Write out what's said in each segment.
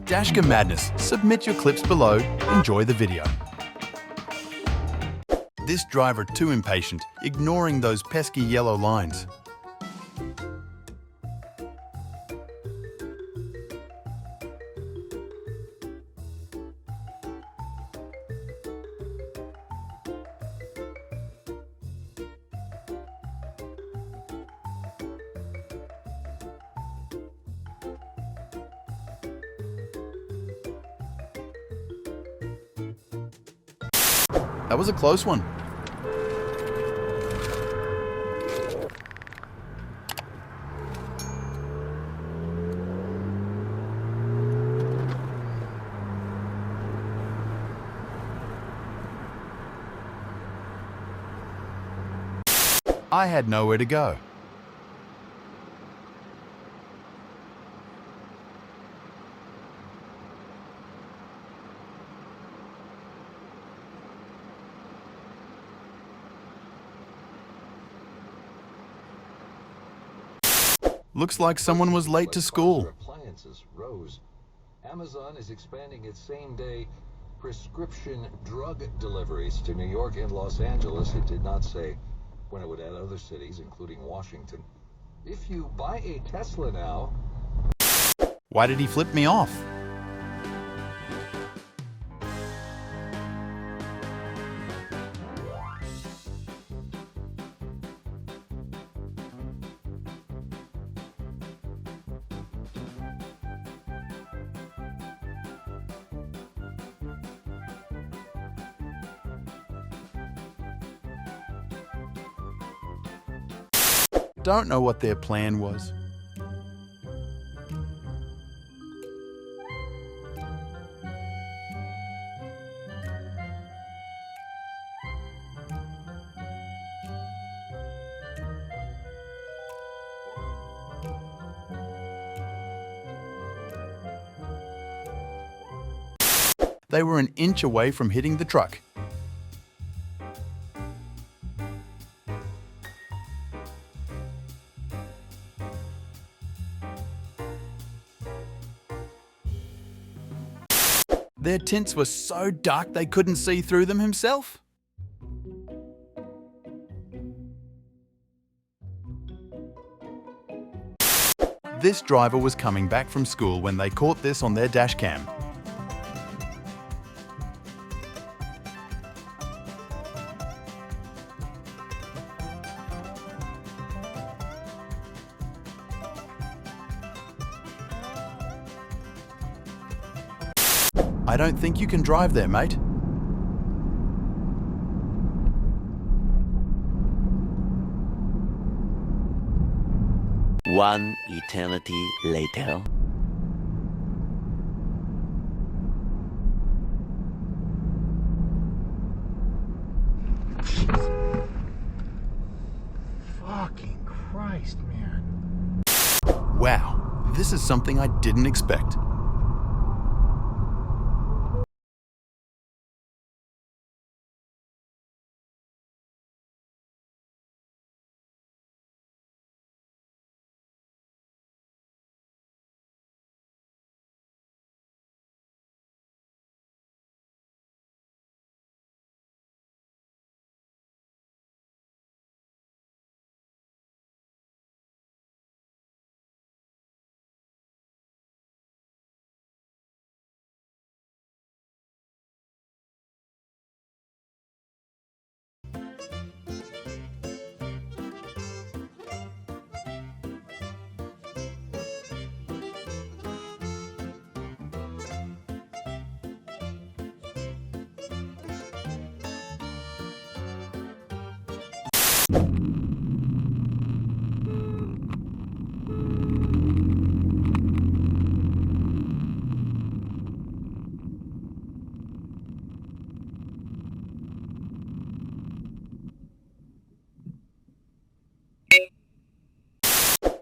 Dashcam madness. Submit your clips below. Enjoy the video. This driver too impatient, ignoring those pesky yellow lines. That was a close one. I had nowhere to go. Looks like someone was late to school. Appliances rose. Amazon is expanding its same-day prescription drug deliveries to New York and Los Angeles. It did not say when it would add other cities, including Washington. If you buy a Tesla now... Why did he flip me off? Don't know what their plan was. They were an inch away from hitting the truck. Their tints were so dark they couldn't see through them himself. This driver was coming back from school when they caught this on their dash cam. I don't think you can drive there, mate. One eternity later. Fucking Christ, man. Wow, this is something I didn't expect.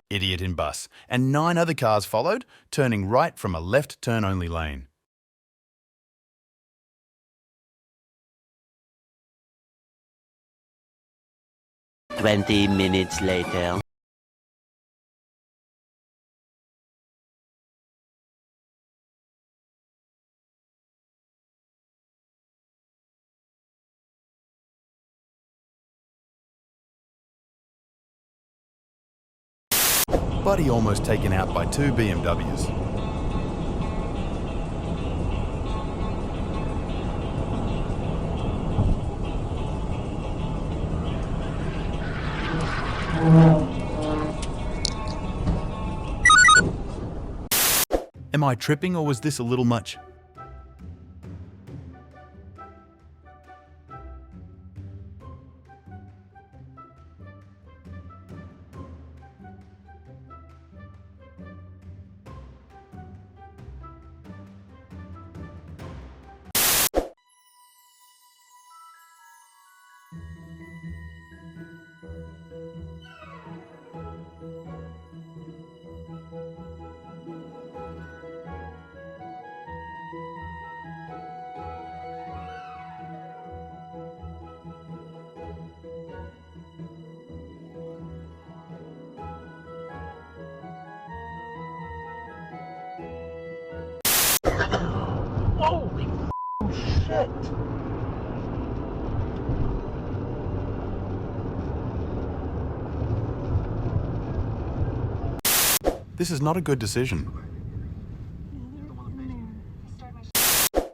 Idiot in bus, and 9 other cars followed, turning right from a left turn-only lane. Twenty minutes later. but he almost taken out by two BMWs. Am I tripping or was this a little much? Holy shit! This is not a good decision.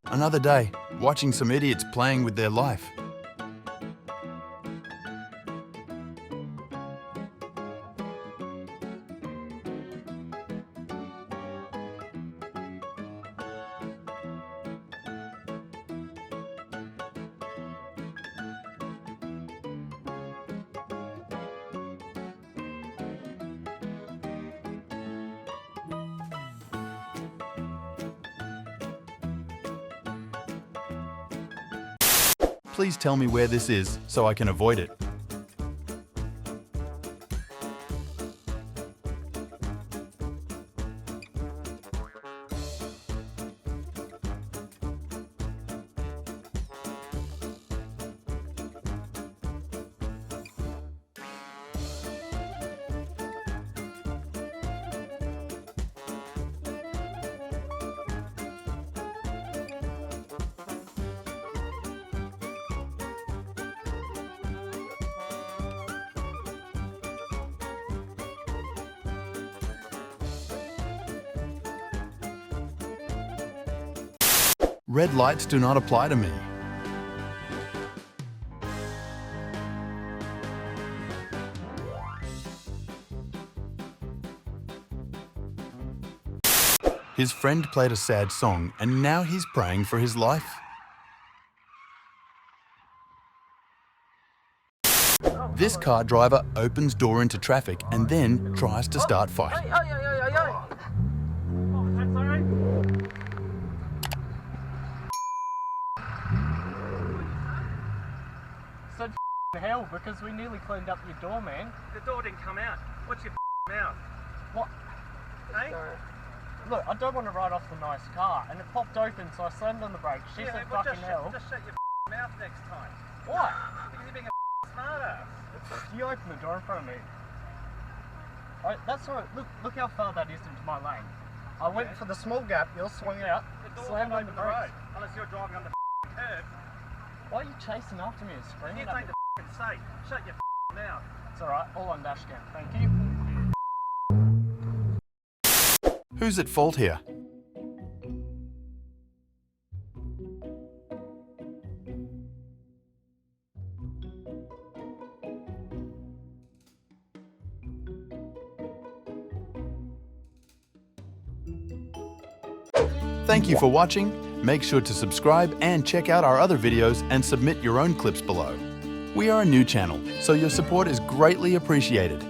Another day, watching some idiots playing with their life. Please tell me where this is so I can avoid it. Red lights do not apply to me. His friend played a sad song and now he's praying for his life. This car driver opens door into traffic and then tries to start fighting. Said hell because we nearly cleaned up your door, man. The door didn't come out. What's your mouth? What? Hey? Look, I don't want to ride off the nice car, and it popped open, so I slammed on the brakes. She said well, fucking hell. Just shut your mouth next time. What? Because you're being a smart ass. You opened the door in front of me. That's alright. Look how far that is into my lane. I went for the small gap, you'll swing out, The door slammed on won't the open the brakes. road unless you're driving on the curb. Why are you chasing after me and screaming You at think me? the safe. Shut your mouth. It's alright, all on Dashcam. Thank you. Who's at fault here? Thank you for watching. Make sure to subscribe and check out our other videos and submit your own clips below. We are a new channel, so your support is greatly appreciated.